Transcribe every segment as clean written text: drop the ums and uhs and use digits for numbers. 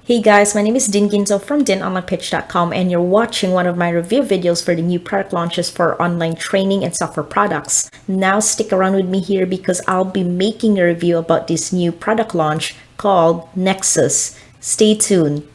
Hey guys, my name is Din Ginzo from dinonlinepitch.com and you're watching one of my review videos for the new product launches for online training and software products. Now stick around with me here because I'll be making a review about this new product launch called Nexus. Stay tuned.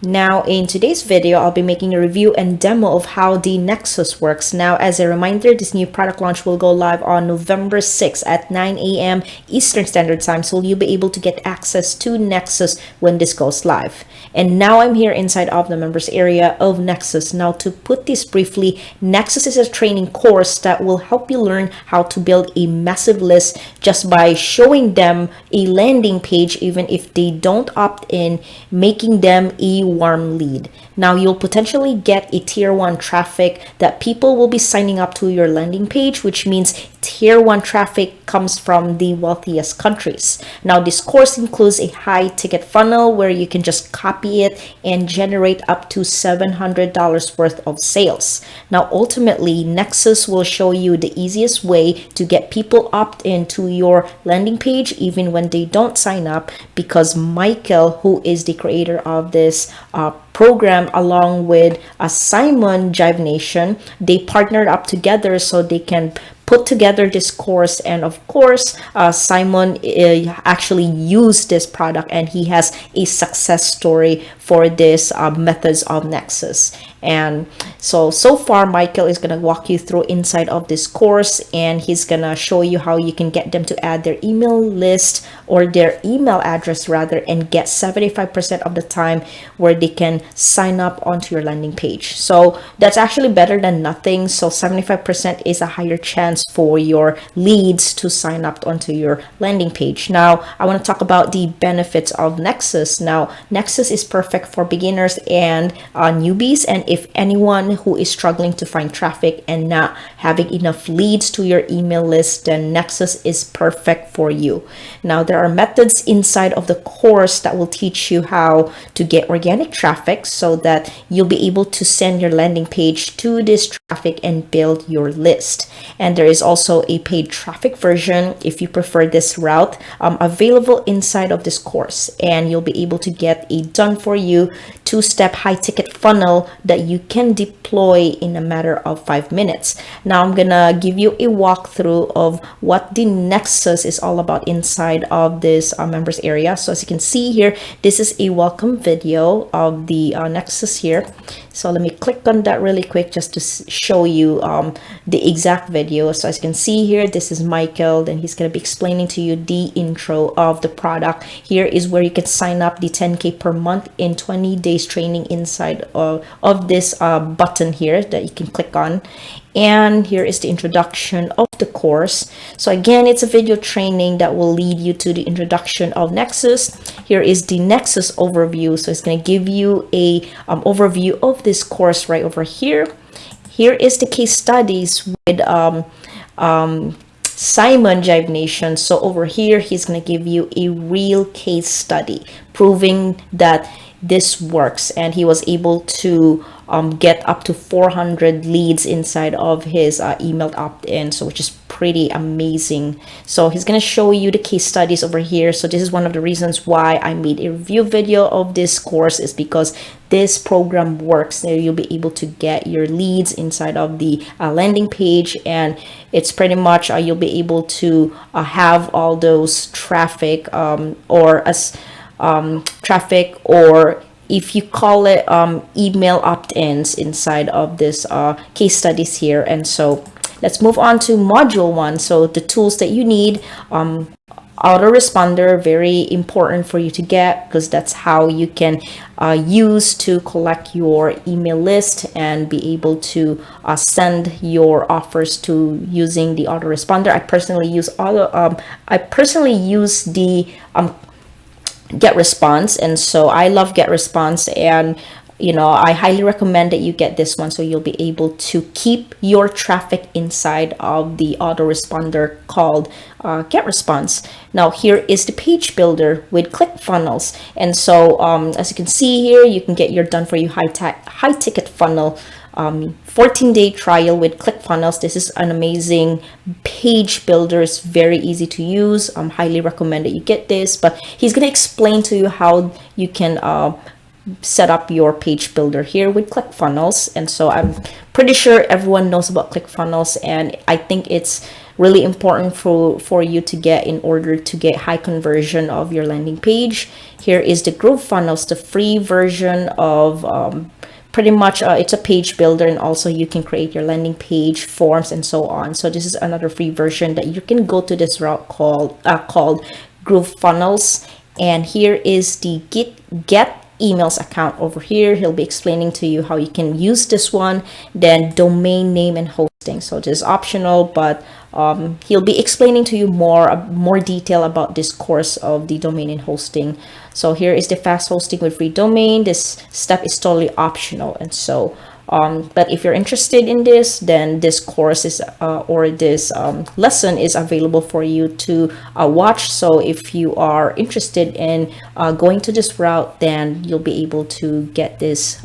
Now in today's video, I'll be making a review and demo of how the Nexus works. Now as a reminder, this new product launch will go live on November 6th at 9 a.m. Eastern Standard Time, so you'll be able to get access to Nexus when this goes live. And now I'm here inside of the members area of Nexus. Now to put this briefly, Nexus is a training course that will help you learn how to build a massive list just by showing them a landing page even if they don't opt in, making them a warm lead. Now you'll potentially get a tier 1 traffic that people will be signing up to your landing page, which means tier 1 traffic comes from the wealthiest countries. Now this course includes a high ticket funnel where you can just copy it and generate up to $700 worth of sales. Now ultimately, Nexus will show you the easiest way to get people opt in to your landing page even when they don't sign up, because Michael, who is the creator of this program, along with Simon Jivenation, they partnered up together so they can put together this course. And of course, Simon actually used this product and he has a success story for this methods of Nexus. And so far Michael is going to walk you through inside of this course, and he's going to show you how you can get them to add their email list or their email address rather, and get 75% of the time where they can sign up onto your landing page. So that's actually better than nothing. So 75% is a higher chance for your leads to sign up onto your landing page. Now I want to talk about the benefits of Nexus. Now Nexus is perfect for beginners and newbies, and if anyone who is struggling to find traffic and not having enough leads to your email list, then Nexus is perfect for you. Now there are methods inside of the course that will teach you how to get organic traffic so that you'll be able to send your landing page to this traffic and build your list. And there is also a paid traffic version if you prefer this route, available inside of this course, and you'll be able to get a done for you 2-step high ticket funnel that you can deploy in a matter of 5 minutes. Now I'm gonna give you a walkthrough of what the Nexus is all about inside of this members area. So as you can see here, this is a welcome video of the Nexus here. So let me click on that really quick just to show you the exact video. So as you can see here, this is Michael, then he's going to be explaining to you the intro of the product. Here is where you can sign up the 10K per month in 20 days training inside of this button here that you can click on. And here is the introduction of the course. So again, it's a video training that will lead you to the introduction of Nexus. Here is the Nexus overview. So it's going to give you a overview of this course right over here. Here is the case studies with Simon Jivenation. So over here, he's going to give you a real case study proving that this works, and he was able to get up to 400 leads inside of his emailed opt-in, so which is pretty amazing. So he's going to show you the case studies over here. So this is one of the reasons why I made a review video of this course, is because this program works. There you'll be able to get your leads inside of the landing page, and it's pretty much you'll be able to have all those traffic traffic, or if you call it email opt-ins inside of this case studies here. And so let's move on to module 1. So the tools that you need, autoresponder, very important for you to get, because that's how you can use to collect your email list and be able to send your offers to using the autoresponder. I personally use the Get Response, and so I love Get Response, and I highly recommend that you get this one, so you'll be able to keep your traffic inside of the autoresponder called Get Response. Now here is the page builder with ClickFunnels. And so as you can see here, you can get your done for you high ticket funnel 14-day trial with ClickFunnels. This is an amazing page builder. It's very easy to use. Highly recommend that you get this, but he's going to explain to you how you can set up your page builder here with ClickFunnels. And so I'm pretty sure everyone knows about ClickFunnels, and I think it's really important for you to get in order to get high conversion of your landing page. Here is the GrooveFunnels, the free version of pretty much it's a page builder, and also you can create your landing page forms and so on. So this is another free version that you can go to this route called GrooveFunnels. And here is the get emails account over here. He'll be explaining to you how you can use this one. Then domain name and hosting, so this is optional, but he'll be explaining to you more detail about this course of the domain and hosting. So here is the fast hosting with free domain. This step is totally optional, and so but if you're interested in this, then this course is or this lesson is available for you to watch. So if you are interested in going to this route, then you'll be able to get this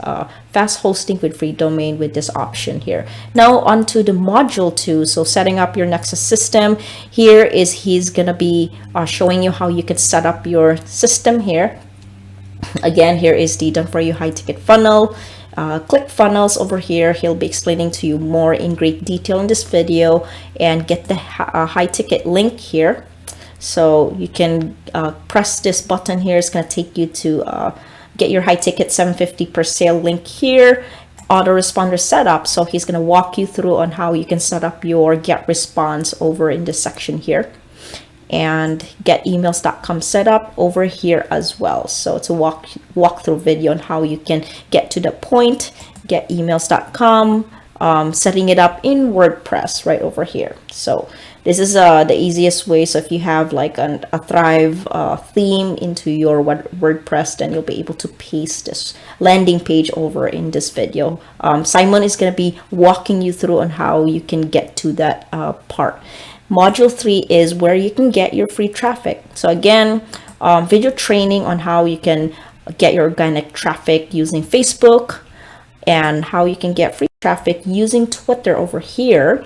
fast hosting with free domain with this option here. Now on to the module 2. So setting up your Nexus system. Here is he's gonna be showing you how you can set up your system here. Again, here is the done for you high ticket funnel. ClickFunnels over here. He'll be explaining to you more in great detail in this video, and get the high ticket link here. So you can press this button here. It's going to take you to get your high ticket 750 per sale link here. Autoresponder setup. So he's going to walk you through on how you can set up your get response over in this section here. And getemails.com setup over here as well. So it's a walkthrough video on how you can get to the point. Getemails.com, setting it up in WordPress right over here. So this is the easiest way. So if you have like a Thrive theme into your WordPress, then you'll be able to paste this landing page over in this video. Simon is going to be walking you through on how you can get to that part. Module 3 is where you can get your free traffic. So again, video training on how you can get your organic traffic using Facebook, and how you can get free traffic using Twitter over here,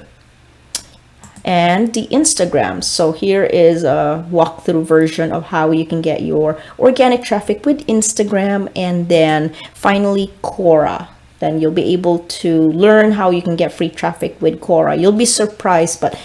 and the Instagram. So here is a walkthrough version of how you can get your organic traffic with Instagram, and then finally Quora. Then you'll be able to learn how you can get free traffic with Quora. You'll be surprised, but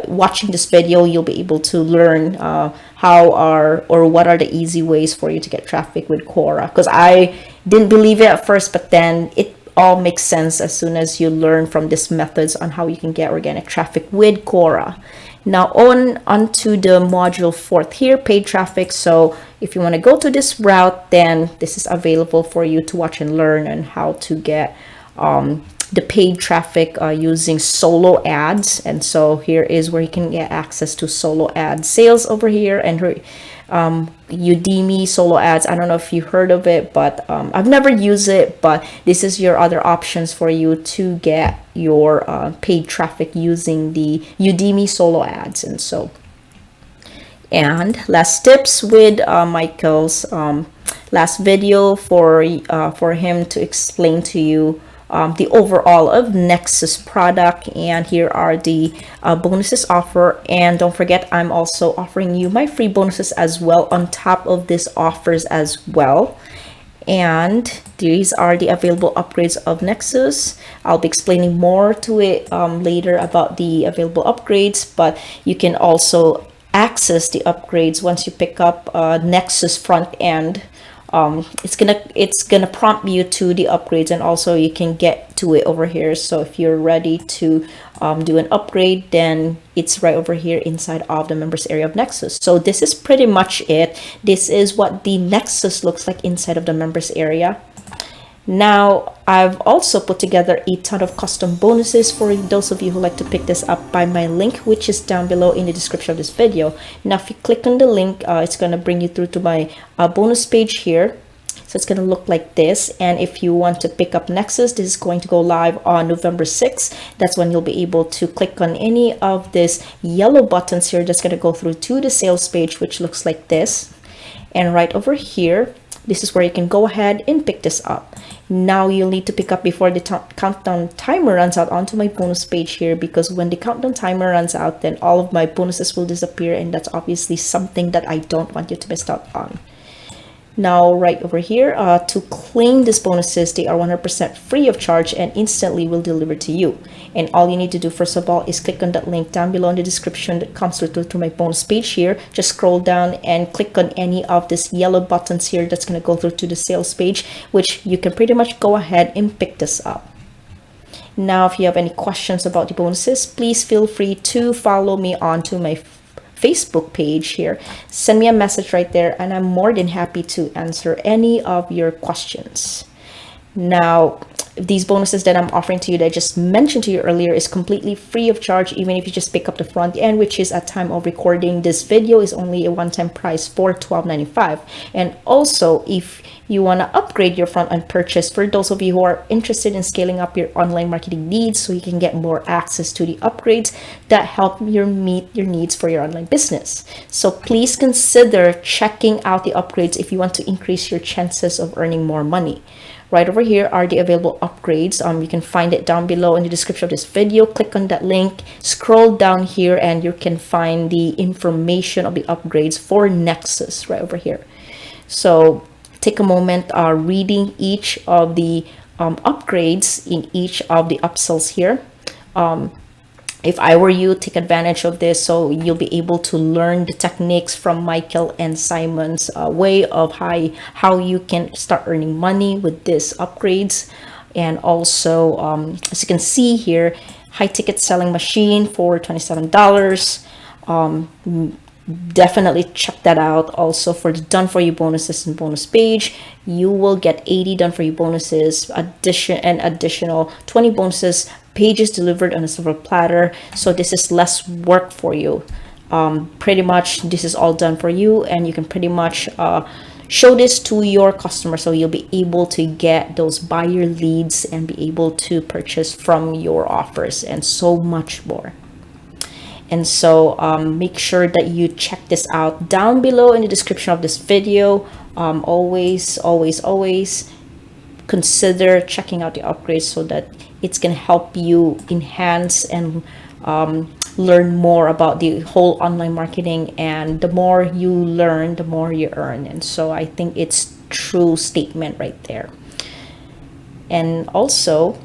watching this video, you'll be able to learn what are the easy ways for you to get traffic with Quora. Because I didn't believe it at first, but then it all makes sense as soon as you learn from these methods on how you can get organic traffic with Quora. Now onto the module 4th here, paid traffic. So if you want to go to this route, then this is available for you to watch and learn on how to get the paid traffic using solo ads. And so here is where you can get access to solo ad sales over here, and Udemy solo ads. I don't know if you heard of it, but I've never used it, but this is your other options for you to get your paid traffic using the Udemy solo ads. And so, and last tips with Michael's last video for him to explain to you the overall of Nexus product. And here are the bonuses offer, and don't forget, I'm also offering you my free bonuses as well on top of this offers as well. And these are the available upgrades of Nexus. I'll be explaining more to it later about the available upgrades, but you can also access the upgrades once you pick up Nexus front end. It's gonna prompt you to the upgrades, and also you can get to it over here. So if you're ready to do an upgrade, then it's right over here inside of the members area of Nexus. So this is pretty much it. This is what the Nexus looks like inside of the members area. Now, I've also put together a ton of custom bonuses for those of you who like to pick this up by my link, which is down below in the description of this video. Now, if you click on the link, it's going to bring you through to my bonus page here. So it's going to look like this. And if you want to pick up Nexus, this is going to go live on November 6th. That's when you'll be able to click on any of these yellow buttons here. That's going to go through to the sales page, which looks like this. And right over here, this is where you can go ahead and pick this up. Now you'll need to pick up before the countdown timer runs out onto my bonus page here, because when the countdown timer runs out, then all of my bonuses will disappear, and that's obviously something that I don't want you to miss out on. Now right over here, to claim these bonuses, they are 100% free of charge and instantly will deliver to you. And all you need to do first of all is click on that link down below in the description that comes to my bonus page here. Just scroll down and click on any of these yellow buttons here that's going to go through to the sales page, which you can pretty much go ahead and pick this up. Now if you have any questions about the bonuses, please feel free to follow me onto my Facebook page here. Send me a message right there, and I'm more than happy to answer any of your questions. Now, these bonuses that I'm offering to you that I just mentioned to you earlier is completely free of charge, even if you just pick up the front end, which is at time of recording this video is only a one-time price for $12.95. And also, if you want to upgrade your front end purchase, for those of you who are interested in scaling up your online marketing needs so you can get more access to the upgrades that help you meet your needs for your online business. So please consider checking out the upgrades if you want to increase your chances of earning more money. Right over here are the available upgrades. You can find it down below in the description of this video. Click on that link, scroll down here, and you can find the information of the upgrades for Nexus right over here. So take a moment reading each of the upgrades in each of the upsells here. If I were you, take advantage of this so you'll be able to learn the techniques from Michael and Simon's way of how you can start earning money with these upgrades. And also, as you can see here, high ticket selling machine for $27. Definitely check that out. Also for the done for you bonuses and bonus page, you will get 80 done for you bonuses, additional 20 bonuses pages delivered on a silver platter. So this is less work for you. Pretty much this is all done for you, and you can pretty much show this to your customer so you'll be able to get those buyer leads and be able to purchase from your offers and so much more. And so make sure that you check this out down below in the description of this video. Always consider checking out the upgrades so that it's going to help you enhance and learn more about the whole online marketing. And the more you learn, the more you earn. And so I think it's true statement right there. And also,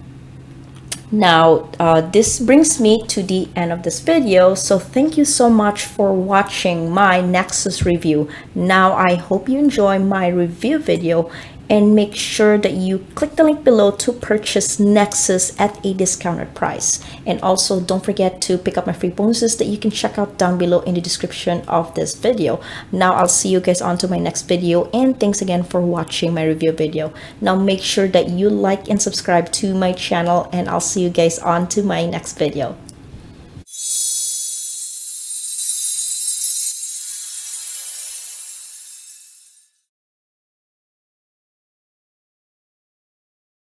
now this brings me to the end of this video. So thank you so much for watching my Nexus review. Now I hope you enjoy my review video, and make sure that you click the link below to purchase Nexus at a discounted price. And also don't forget to pick up my free bonuses that you can check out down below in the description of this video. Now I'll see you guys on to my next video, and thanks again for watching my review video. Now make sure that you like and subscribe to my channel, and I'll see you guys on to my next video.